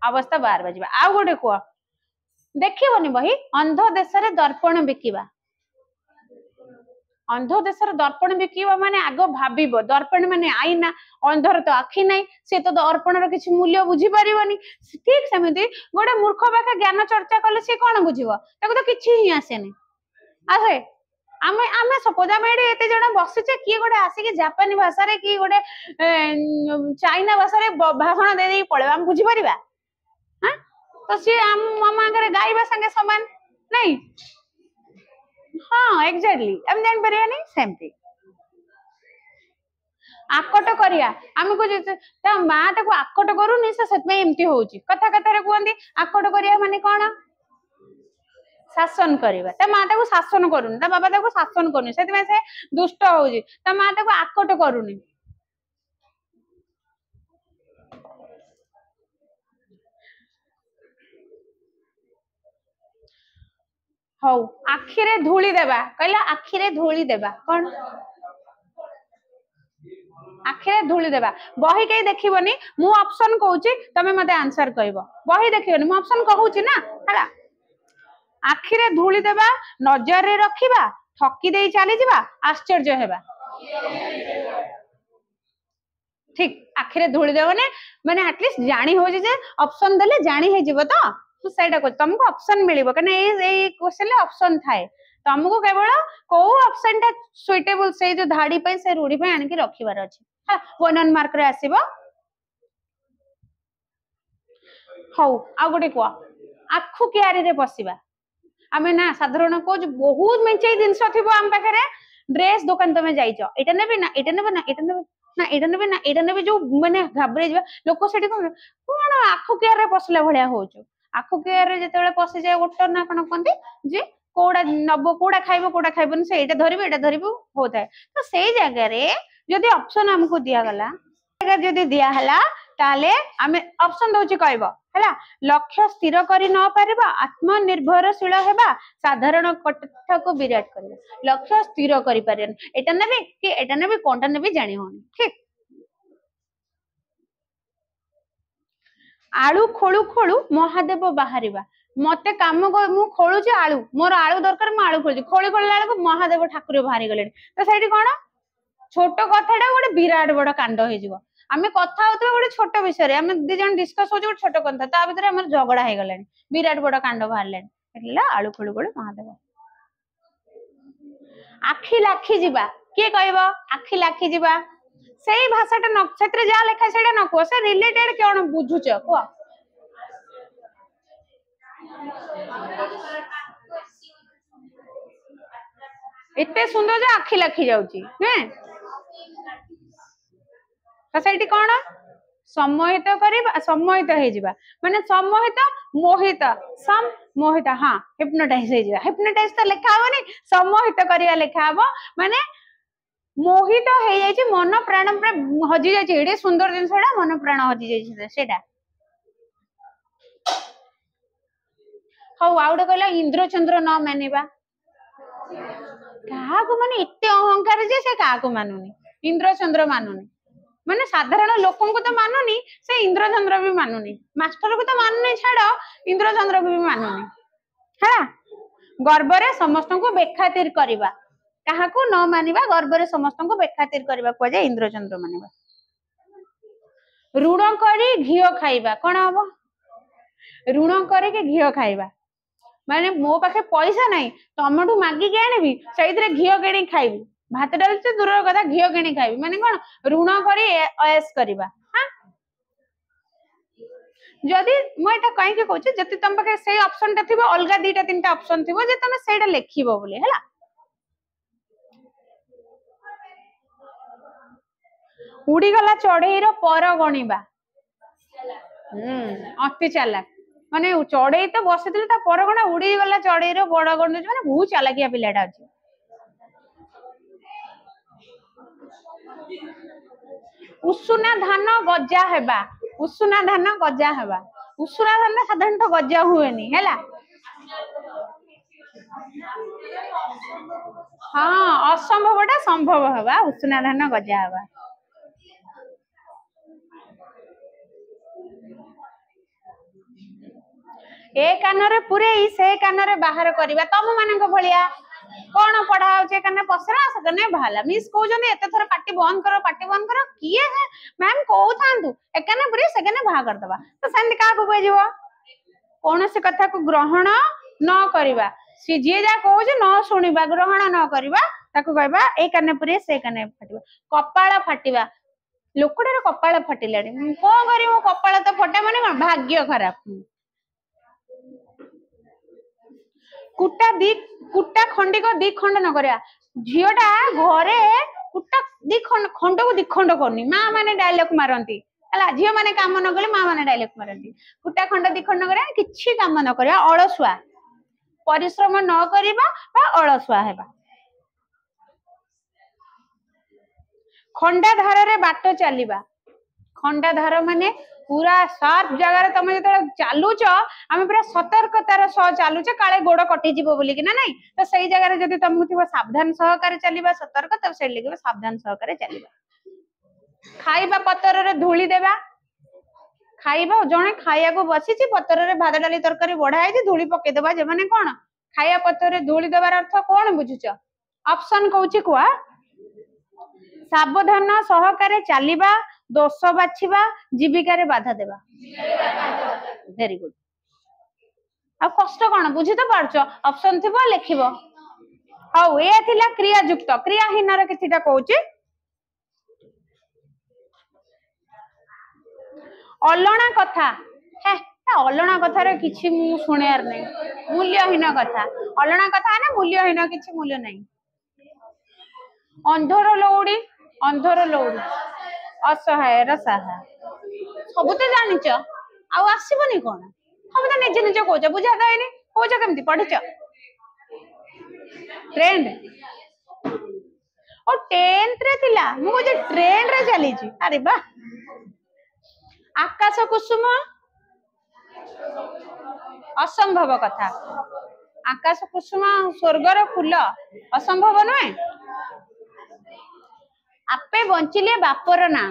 अवस्था 12 बाजीबा आ गोटे को देखिबोनी बही अंध देशर दर्पण बिकिबा अंध देशर दर्पण बिकिबा माने आगो भाबिबो दर्पण माने आईना अंधर तो आखि नै से तो दर्पण रो किछि मूल्य बुझी परिबोनी ठीक समिति गोटे मूर्ख बाका ज्ञान चर्चा कले से कोन बुझिबो ताको तो किछि ही आसे नै आसे आमे आमे सपोज आमे एते जण बसिचे की गोटे आसी के जापानी भाषा रे की गोटे चाइना भाषा रे भाषण दे दे पळे हम बुझी परिबा हां तो से हम मामा करे गाइबा संगे समान नहीं हाँ एग्जैक्टली हम जान परिया नहीं सेमती आकट करिया हमको ता मां ताको आकट करूनी से सेत में एम्ति होउची कथा कथा रे कहंदी आकट करिया माने कोन शासन करिवा ता मां ताको शासन करूनी ता बाबा ताको शासन करूनी सेत में से दुष्ट होउची ता मां ताको आकट करूनी हौ आखिरे धूली देबा कहला आखिरे धूली देबा कोन आखिरे धूली देबा बही के देखिबोनी मु ऑप्शन कहूची तमे मते आंसर कहबो बही देखिबोनी मु ऑप्शन कहूची ना हला आखिरे धूली देबा नजर रे रखिबा ठकी देई चली जिबा आश्चर्य हेबा ठीक आखिरे धूली देबने माने एटलीस्ट जानी हो जे ऑप्शन देले जानी हे जिवो तो ସେଇଟା କହୁଛି तुमको ऑप्शन मिलिबो कने ए क्वेश्चन ले ऑप्शन थाए तुमको केवल को ऑप्शन टा सुइटेबल से जो धाड़ी पे से रूढ़ी पे आन के रखिबार अछि हां 1 मार्क रे आसीबो हौ आ गोटे को आखु क्यारी रे बसिबा आमे ना साधारण को बहुत मेंचे जिंस थिबो आम पाखरे ड्रेस दुकान तमे जाइचो एटा नेबे ना एटा नेबे ना एटा नेबे ना एटा नेबे ना एटा नेबे जो माने घाबरे जबा लोक सेठी कोन आखु केयर रे पसला भलिया होचो आखु केयर रे जेतेबेले पसि जाय ओटर ना कोन कोंती जे कोडा नबो कोडा खाइबो से एटा धरिबो होताय तो सेई जगह रे यदि ऑप्शन हमको दिया गला जगह यदि दिया हला ताले आमे ऑप्शन दोची कहबो हला लक्ष्य स्थिर करी न पारिबा आत्मनिर्भरशील हेबा साधारण कथा को विराट करबा लक्ष्य स्थिर करी पारेन एटा नेबे कि एटा नेबे कोनटा नेबे जानि होनी ठीक आलू खोलू खोलू महादेव बाहरिबा मते काम मु खोलू जे आलू मोर आलू दरकार म आलू खोलू खोली खोलला को महादेव ठाकुर बाहरी गले तो सेठी कोन छोट कथाटा गोटे विराट बड़ कांड हे जिवो आमे कथा होतो गोटे छोट विषय रे आमे दि जन डिस्कस हो छोट कथा ता भीतर हमर झगड़ा हे गलानी विराट बड़ कांड बाहरलेन एला आलू खोलू खोलू महादेव आखी लाखी जिबा के कहबो आखी लाखी जिबा सेई भाषाटा नक्षत्र जा लेखा सेडा न को से रिलेटेड कोन बुझुछ को एते सुंदर जे आखी लाखी जाउची हैं तो सेठी कोन सम्मोहित करिबा सम्मोहित हे जिबा माने सम्मोहित मोहित सम मोहित हां हिप्नोटाइज हे जिबा हिप्नोटाइज तो लेखा होनी सम्मोहित करिया लेखा हबो माने मोहित हे जाय छी मन प्राण हजि जाय छी एडे सुंदर जिंसडा मन प्राण हजि जाय छी सेटा हौ आउडे कहला इंद्रचंद्र न मानिबा कहा को माने इत्ते अहंकार जे से कहा को मानुनी इंद्रचंद्र मानुनी माने साधारण लोकों को तो मानुनी से इंद्रचंद्र भी मानुनी मास्टर को तो मानुनी छाड़ो इंद्रचंद्र को भी मानुनी है गर्व रे समस्त को बेखातिर करिबा कहा को न मानिबा गर्व रे समस्त को बेखातिर करिबा को जे इंद्रचंद्र मानिबा ऋण करी घियो खाइबा कोन हबो ऋण करे के घियो खाइबा माने मो पाखे पैसा नहीं तमठू मागी के आनिबी सेइतरे घियो केणी खाइबी भात डाल से दूर कथा घियो केणी खाइबी माने कोन ऋण करी ऐश करबा हां जदि म एटा कहि के कहू जति तम पाखे से ऑप्शन ता थिबो अलगा दीटा तीनटा ऑप्शन थिबो जे तमे सेडा लेखिबो बोले हला उड़ी गला चढ़ई रो पर गणिबा अति चालाक माने चढ़ई तो बसिथिले ता पर गणा उड़ी गला चढ़ई रो बड़ गणु माने बहुत चालाकिया पिलाटा अछि उषुना धान गजा हेबा उषुना धान गजा हेबा उषुना धान साधारण तो गजा हुएनी हैला हां असंभवटा संभव हेबा उषुना धान गजा हेबा ए कानरे पुरे से कानरे बाहर करबा तम मानक भलिया कोन पढ़ा होचे कने पसरा सकने भाला मिस कहउ जने एते थर पाटी बंद करो किए है मैम कहउ थांतु एकने पुरे सेकने बाहर कर दबा तो संत का को बजिवो कोन से कथा को ग्रहण न करबा सी जे जा कहउ जे न सुनिबा ग्रहण न करबा ताको कहबा ए कने पुरे से कने फटिबा कपाळ फाटिबा लोकडे कपाळ फाटिलाडी को करिवो कपाळ तो फटा माने कोन भाग्य खराब कुटा खंडी को दी खंड न करया झियोटा घरे कुटा दी खंड को दी खंड करनी मां माने डायलॉग मारंती हला झियो माने काम न गले मां माने डायलॉग मारंती कुटा खंड दी खंड करया किछि काम न करया अलसुआ परिश्रम न करिबा बा अलसुआ हेबा खंडा धार रे बाट चलीबा खंडा धार माने पूरा शार्प जगह रे तमे जते चालुच आमे पूरा सतर्कतार सह चालुच काले गोड़ कटि जीवो बोली कि ना नहीं तो सही जगह रे जति तमु थिबो सावधान सहकारे चलीबा सतर्क तब से लिखबा सावधान सहकारे चलीबा खाइबा पतर रे धूली देबा खाइबा जणे खाइया को बसी छि पतर रे भात डाली तरकारी बढ़ाई छि धूली पके देबा जे माने कोन खाइया पतर रे धूली देबार अर्थ कोन बुझुछ ऑप्शन कहूची कुआ सावधान सहकारे चलीबा दोष बाछिबा जीविका रे बाधा देबा वेरी गुड आ कष्ट कौन बुझी तो पार्छ ऑप्शन थिबो लिखिबो हाउ ए थिला क्रिया युक्त क्रियाहीन रे किछिटा कहूची अलणा कथा हे अलणा कथा रे किछि मु सुनियार नै मूल्यहीन कथा अलणा कथा ना मूल्यहीन किछि मूल्य नै अंधर लौड़ी असहाय रसाहा सब तो जानिच आउ आसीबनी कोन हम तो निजे निजे कहछ बुझा दाइनी कहछ केमती पढिछ ट्रेंड ओ 10th रे थिला मु कहछ ट्रेंड रे चली छी अरे बा आकाश कुसुम असंभव कथा आकाश कुसुम स्वर्गर फूल असंभव नय आपे बंचिले बापर ना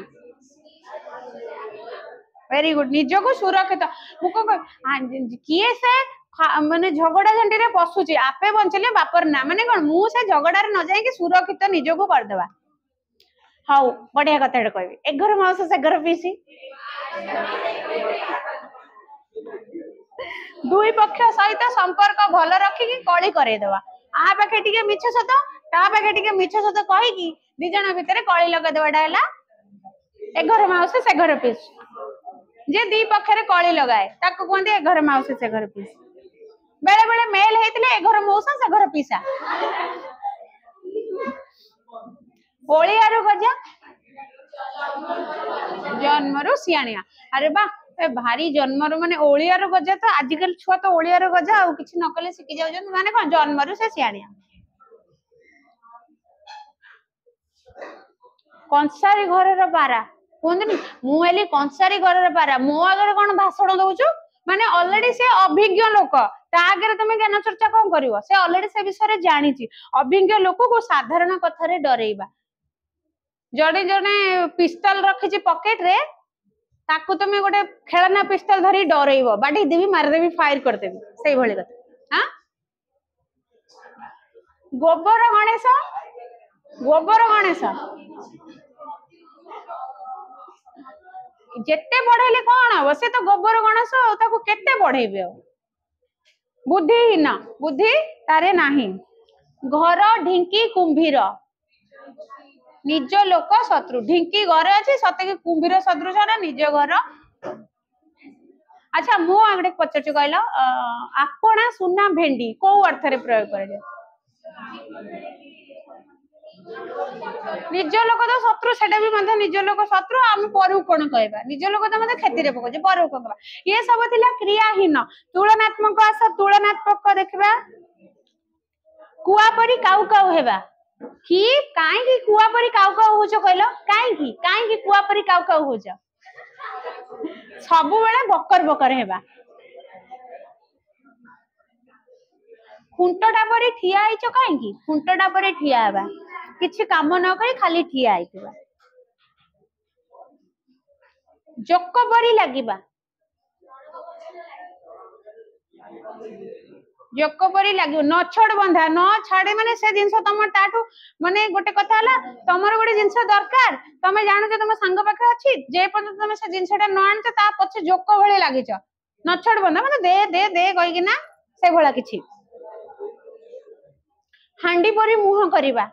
वेरी गुड निज को सुरक्षित मुको किए से माने झगड़ा झंडी रे पसुची आपे बंचले बापर ना माने कोन मु से झगड़ा रे न जाई कि सुरक्षित निज को कर देबा हाउ बढ़िया कथाडे कहबी एक घर माउस से घर पीसी दुई पक्ष सहित संपर्क भल रखी कि कली करे देबा आ पाखे टिके मिछ सत ता पाखे टिके मिछ सत कहि कि दी जण भितरे कली लगा देबाडा हला एक घर माउस से घर पीस जे दी पक्षरे कली लगाए ताको कहते एक घर माउस से घर पीस बेले बेले मेल हेतिले एक घर मौसा से घर पीसा ओलियारो गजा जन्मरु सियाणिया अरे बा ए भारी जन्मरु माने ओलियारो गजा तो आजिकल छुआ तो ओलियारो गजा आ किछि न कले सिकि जाउछन माने कोन जन्मरु से सियाणिया कंसारी घरर पारा कहते मु एली कंसारी घरर पारा मो आगे कौन भाषण दउछु माने ऑलरेडी से अभिज्ञ लोक ता आगे तुम ज्ञान चर्चा कौन करिवो से ऑलरेडी से विषय जानिछि अभिज्ञ लोक को साधारण कथा रे डरेइबा जड़े जड़े पिस्तल रखिछि पॉकेट रे ताकू तुम गोटे खेलना पिस्तल धरी डरेइबो बाडी देबी मार देबी फायर कर देबी सेही भली कथा हां गोबर गणेश जेते बढ़ेले कौन हम से तो गोबर गणेश ताको केते बढ़ेबे बुद्धि तारे नाही घर ढिंकी कुंभीर निज लोक शत्रु ढिंकी घर अच्छे सते कुंभीर सदृश ना निज घर अच्छा मु आगे पचार कहल आपणा सुना भेंडी को अर्थ रे प्रयोग करे निज लोक तो शत्रु सेटा भी मतलब निज लोक शत्रु आम परु कोन कहबा निज लोक तो मतलब खेती रे पकोजे परु कोन कहबा ये सब थिला क्रियाहीन तुलनात्मक आस तुलनात्मक देखबा कुआ परी काउ काउ हेबा कि काई की कुआ परी काउ काउ होछ कहलो काई की कुआ परी काउ काउ होछ सब बेले बकर बकर हेबा खुंटटा परी ठिया आइछ काई की खुंटटा परी ठिया हेबा किछि काम न करी खाली ठिया आइतबा जोक परी लागिबा जोक परी लागियो न छड़ बंधा न छाड़े माने से जिंस तम ताठू माने गोटे कथा हला तमर गोटे जिंस दरकार तमे जानो जे तम संग पाखे अछि जे पन तमे से जिंसटा न आनछ ता पछे जोक भले लागिछ न छड़ बंधा माने दे दे दे कहि कि ना से भला किछि हांडी परी मुह करिबा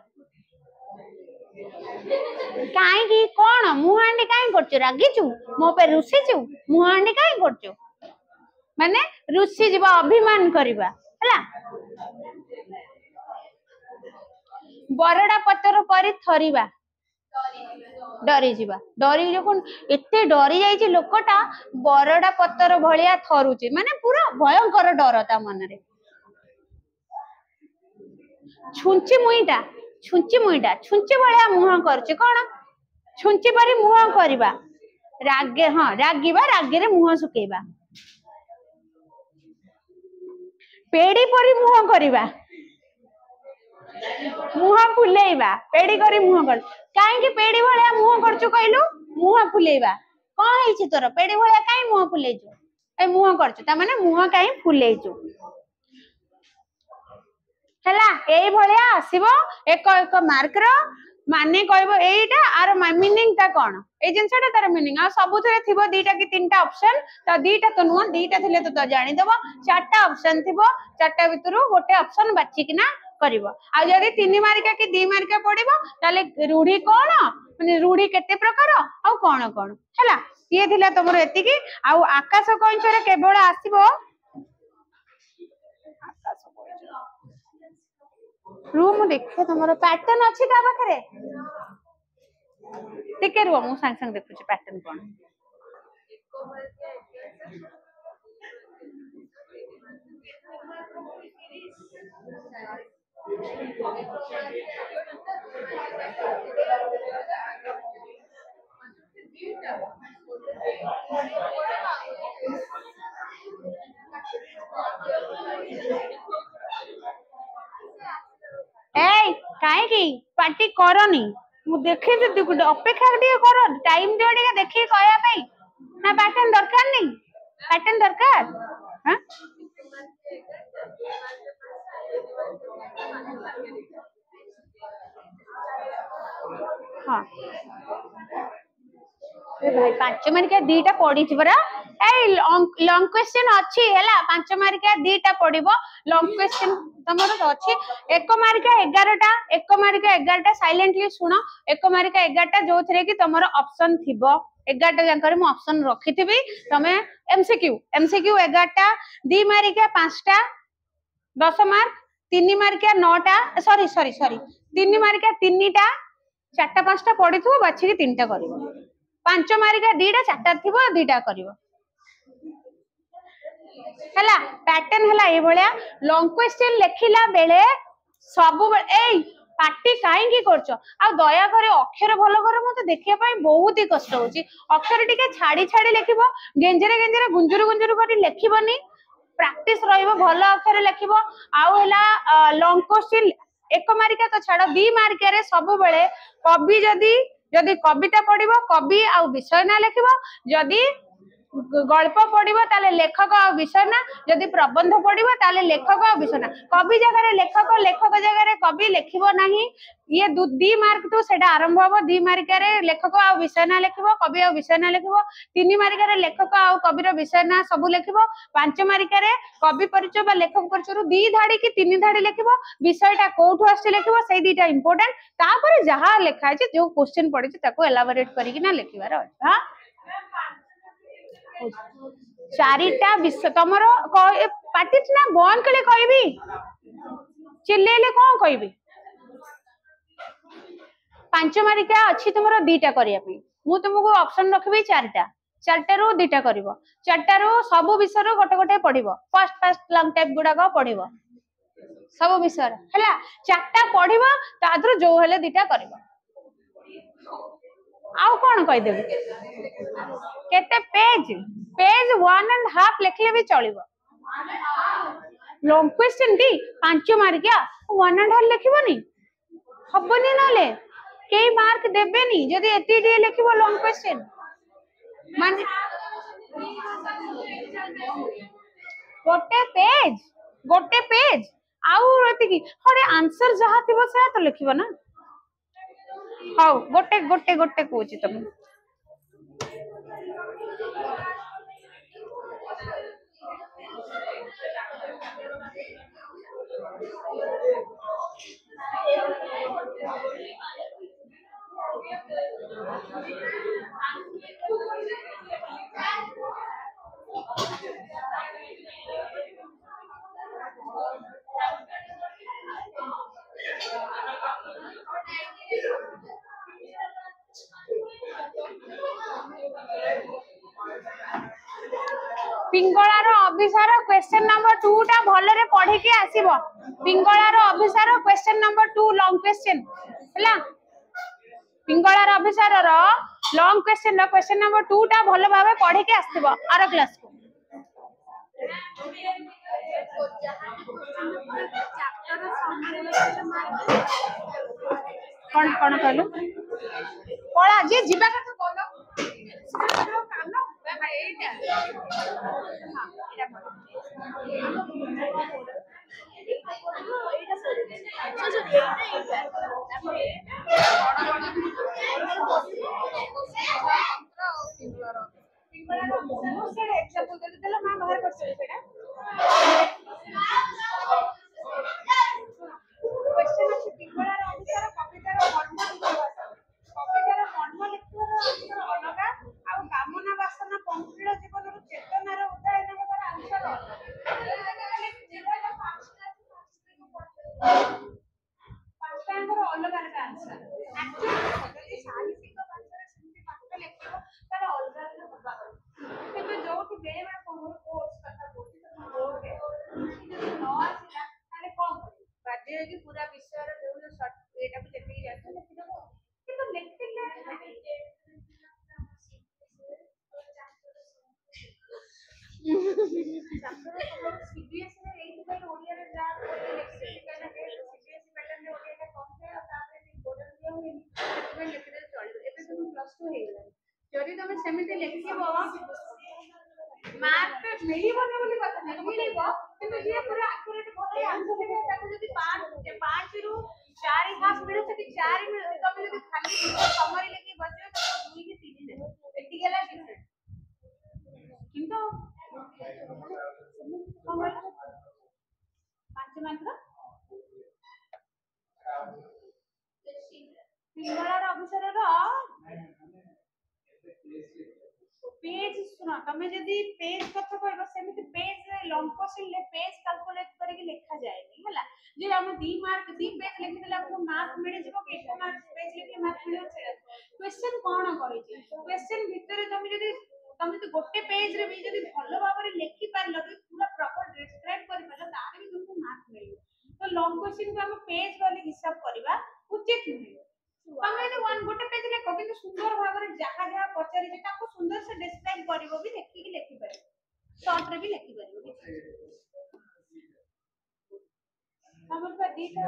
काई की कोन मुह हांडी काई करछ रागिछु मो पे रुसिछु मुह हांडी काई करछ माने रुसि जीवा अभिमान करिबा हला बरडा पत्तर परी थरिबा डरी जीवा डरी जखन एते डरी जाईछि लोकटा बरडा पत्तर भलिया थरुछि माने पूरा भयंकर डर ता मन रे छुंची छुंची भलिया मुह करछि कोन छुंची परी मुह करबा रागे हां रागीबा रागे रे मुह सुकेबा पेड़ी परी मुह करबा मुह फुलेइबा पेड़ी करी मुह कर काई की पेड़ी भलिया मुह करछु कहलु मुह फुलेइबा कोन हेछि तोर पेड़ी भलिया काई मुह फुलेइछु ए मुह करछु ता माने मुह काई फुलेइछु हला एई भलिया आसीबो एक एक मार्क रो माने कहबो एटा आर मीनिंग ता कोन ए जिनसटा तार मीनिंग आ सबुथरे थिबो दीटा कि तीनटा ऑप्शन त दीटा तो नुह दीटा थिले तो जानि देबो चारटा ऑप्शन थिबो चारटा भितरु गोटे ऑप्शन बाछि किना करिवो आ जदी 3 मार्का कि 2 मार्का पडिबो ताले रूढ़ी कोन माने रूढ़ी केते प्रकार आ कोन कोन हैला ये थिला तमरो एतिकी आ आकाश कइंचरे केवल आसीबो आकाश रूम देखो तुमरो पैटर्न अछि का पाखरे टिके रुओ मु संग संग देखुची पैटर्न कोन ए काहे की पार्टी करनी मु देखि अपेक्षा टिके करो टाइम दियो टिके देखि कहया पई ना पैटर्न दरकार नहीं पैटर्न दरकार हां हां ए भाई 5 मार्किया दीटा पड़ी छी बरा ए लॉन्ग क्वेश्चन अछि हैला 5 मार्किया दीटा पड़िबो लॉन्ग क्वेश्चन तमरो तो अछि 1 मार्किया 11 टा 1 मार्किया 11 टा साइलेंटली सुनो 1 मार्किया 11 टा जोथरे कि तमरो ऑप्शन थिबो 11 टा जानकर मु ऑप्शन रखिथिबी तमे एमसीक्यू 11 टा 2 मार्किया 5 टा 10 मार्क 3 मार्किया 9 टा सॉरी 3 मार्किया 3 टा 4 टा 5 टा पडिथु बाछि कि 3 टा करिवो 5 मार्का 2 टा 4 टा थिबो 2 टा करिवो हैला पैटर्न हैला ए भलिया लॉन्ग क्वेश्चन लेखिला बेले सब ए पार्टी काहे की करछो आ दया करे अक्षर भलो करे मते देखिया पई बहुत ही कष्ट होची अक्षर टिके छाडी छाडी लेखिबो गेंजरे गुंजुरु गुंजुरु करी लेखिबोनी प्रैक्टिस रहिबो भलो अक्षर लेखिबो आउ हैला लॉन्ग क्वेश्चन 1 मार्का तो छाडो 2 मार्का रे सब बेले कवि जदी कविता पढ़िबो कवि आ विषय ना लिखिबो जदी गल्प पढ़िबो ताले लेखक आ विषय ना जदी प्रबंध पढ़िबो ताले लेखक आ विषय ना कवि जगह रे लेखक जगह रे कवि लिखिबो नाही ये 2 मार्क टू सेटा आरंभ होबो 2 मार्क रे लेखक आ विषय ना लिखिबो कवि आ विषय ना लिखिबो 3 मार्क रे लेखक आ कवि रो विषय ना सब लिखिबो 5 मार्क रे कवि परिचय बा लेखक परिचय रो 2 धाड़ी कि 3 धाड़ी लिखिबो विषयटा कोठु आसे लिखिबो सेई दीटा इंपोर्टेंट तापर जहा लिखा है जो क्वेश्चन पड़ी ताको एलाबोरेट करी कि ना लिखिबार हां चारिटा विषय तमरो पार्टी ना बंद कले कहबी चिल्लेले कोन कहबी 5 मार्किया अछि तुमरो 2टा करिया पे मु तुमको ऑप्शन रखबी 4टा रो 2टा करिवो 4टा रो सब विषय रो गोटे गोटे पढिबो फर्स्ट लॉन्ग टाइप गुडा को पढिबो सब विषय हैला 4टा पढिबो तादर जो हेले 2टा करिवो आउ कोन कहि देबे केते पेज 1.5 लिखले भी चलिबो लॉन्ग क्वेश्चन दी 5 मार्किया 1.5 लिखिबोनी हबनी नाले केई मार्क देबेनी जदी एती डी लिखिबो लॉन्ग क्वेश्चन माने गोटे पेज आउ एती की हरे आंसर जहा थिबो से तो लिखिबो ना हाउ गोटे कोची तुम पिंगलार अभिसार क्वेश्चन नंबर 2 टा भले रे पढ़ी के आसीबो पिंगलार अभिसार क्वेश्चन नंबर 2 लॉन्ग क्वेश्चन हला पिंगलार अभिसार रो लॉन्ग क्वेश्चन नंबर 2 टा भले भाबे पढ़ी के आसीबो आरो क्लास को कोन कोन कहलो पळा जे जीवा कथा कहलो कानो भाई एटा हां एटा एग्जांपल दे देला मां बाहर कर सेटा क्वेश्चन अछि पिंगळार अनुसार कवितार मर्म लिखिबा कवितार मर्म लिखिबा अनुसार अलगा आ कामना वासना पंखीळ जीवनर चेतनार उदाहरण हेबार आंसर पांचटांगर अलगा अलगा आंसर एक्चुअली साहित्यिक भाषाରେ ସେମିତି ପାଠ ଲେଖିବ ତାର ଅଲଗା ଅଲଗା ହବା କିନ୍ତୁ ଯୋଉଠି ବେଳେ ବେଳେ କୋର୍ସ କଥା କହୁଛି ତ ବୋର୍ଡରେ ଯଦି ନ ଆସିଲା ତାହେଲେ କଣ କରିବ ବାଧ୍ୟ ହେଇକି ପୁରା ବିଷୟର ଯୋଉ ଏଇଟାକୁ ଯେତିକି ଜାଣିଛ ଲେଖିଦେବ କିନ୍ତୁ ଲେଖିଲେ सीबीएसई रे एइथि ओडिया रे जा लेखिले काना सीबीएसई पैटर्न रे ओडिया टा कम थे और तापर बोर्डर दिया हुए सेतबे लेखिले चलिबो एबे तुम प्लस 2 हे गेला जदी तुम सेमिति लेखिबो मार्क मिलिबो बोली कथा नहीं मिलिबो किंतु जे पूरा एक्यूरेट भले आंसर देबे ताको जदी 5 रु 4 हाफ मिले सेति 4 मिले तुम जदी खाली समरी लेखि बजो तो 2 की 3 देबो एति गेला डिफरेंट किंतु 5 मात्र पिंगळार अवसरर पेज सुनो तमे जदी पेज कथा कहबो सेमिति पेज लंकोसिल ले पेज कैलकुलेट करिके लिखा जायनी हला जे हम 2 मार्क 2 पेज लिखि देला को मार्क मिले जिवो केते मार्क पेज लिखि मार्क मिले से क्वेश्चन कोन कहि छी क्वेश्चन भितरे तमे तो गोटे पेज रे भी जदी भलो भाबरे लिखि पारलो कि पूरा प्रॉपर डिस्क्राइब करि पारलो तारे भी तुमको मार्क मिलियो तो लॉन्ग क्वेश्चन को हम पेज वाले हिसाब करबा उचित नहीं तमे जो वन गोटे पेज ले कभी तो सुंदर भाबरे जहा जहा पचारि जे ताको सुंदर से डिस्क्राइब करिवो भी देखि कि लिखि पारिबो शॉर्ट रे भी लिखि पारिबो हमर पर दीटा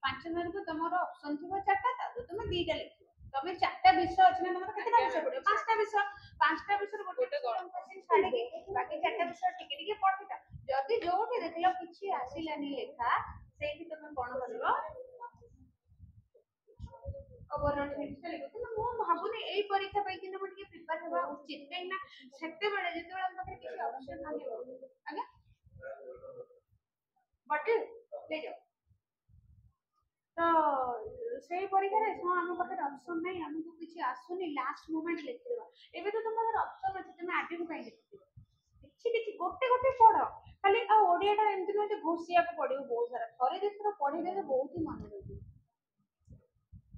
5 मार्क को तमरो ऑप्शन थिबो चारटा ता तुमे दीटा लिखिबो तमे चारटा विषय अछि ना तमरो केतेटा विषय पढिबो पांचटा विषय गोटे क्वेश्चन छाडी के बाकी चारटा विषय टिके टिके पढिता जदी जोठी देखलो किछि आसिलानी लेखा सेठी तमे कोन करबो ओवरऑल हिस्ट्री लिखो तो मो भाबुनी एई परीक्षा पई कि हम टिके प्रिपेयर होबा उचित कहिना सेते बेले जेते बेले हम पाखे किछि ऑप्शन नाही आगे बट ले जाओ तो सेई परीक्षा रे सो हम पाखे ऑप्शन नाही हमको किछि आसुनी लास्ट मोमेंट लिखि देबा एबे तो तुम्हारे ऑप्शन अछि तुम आगे को काई लिखि किछि किछि गोटे गोटे पढो खाली आ ओडिया टा एमति न जे घोसिया को पढियो बहुत सारा थरे दिसरो पढि देले बहुत ही मन रहइ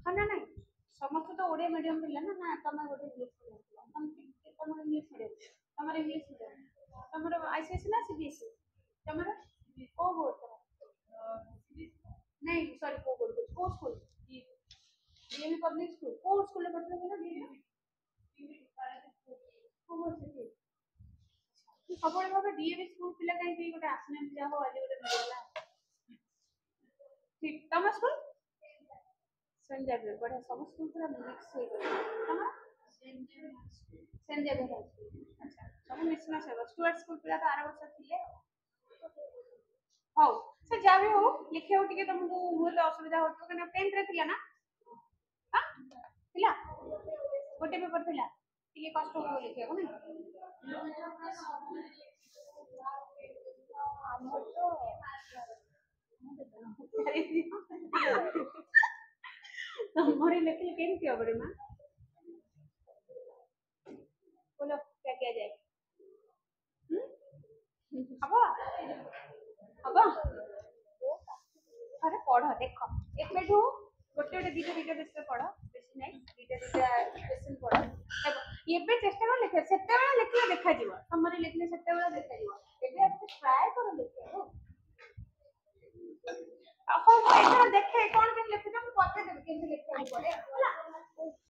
खाना नहीं समस्त तो ओडिया मीडियम पिला ना तमे गोटे इंग्लिश मीडियम तमे इंग्लिश मीडियम तमरे इंग्लिश मीडियम तमरो आईसीएसई ना सीबीएसई तमरो ओ बोर्ड नहीं सॉरी को बोर्ड को स्कूल डीएम पब्लिक स्कूल को स्कूल में पढ़ते हो ना डीएम को बोलते सबले भाबे डीएम स्कूल पिला काई कि गोटे आसने जा हो आज गोटे मिलला ठीक तम स्कूल सेंट जेवियर बढ़िया सब स्कूल पूरा मिक्स हो गया तम सेंट जेवियर अच्छा सब मिक्स ना सब स्टुअर्ट स्कूल पिला तो 8 वर्ष थिले हो से जावे हो लिखे हो टिके तुमको बहुत असुविधा होतो कने 10th रे थिला ना हां थिला गोटे पेपर थिला टिके कष्ट हो लिखे हो ना हमारे लेकिन केम किया बड़े मां बोलो क्या किया जाए अब अरे पढ़ देख एपेठू गोटे गोटे दीटा विषय पढ़ बेसी नहीं दीटा क्वेश्चन पढ़ एबे चेष्टा कर लिखे सेते बेला लिखले देखा जीव हमरे लिखले सेते बेला देखा जीव एबे आप ट्राई करो लिखे हो एटा देखे कोन के लिखे हम पढ़े देबे केमते लिखे पड़े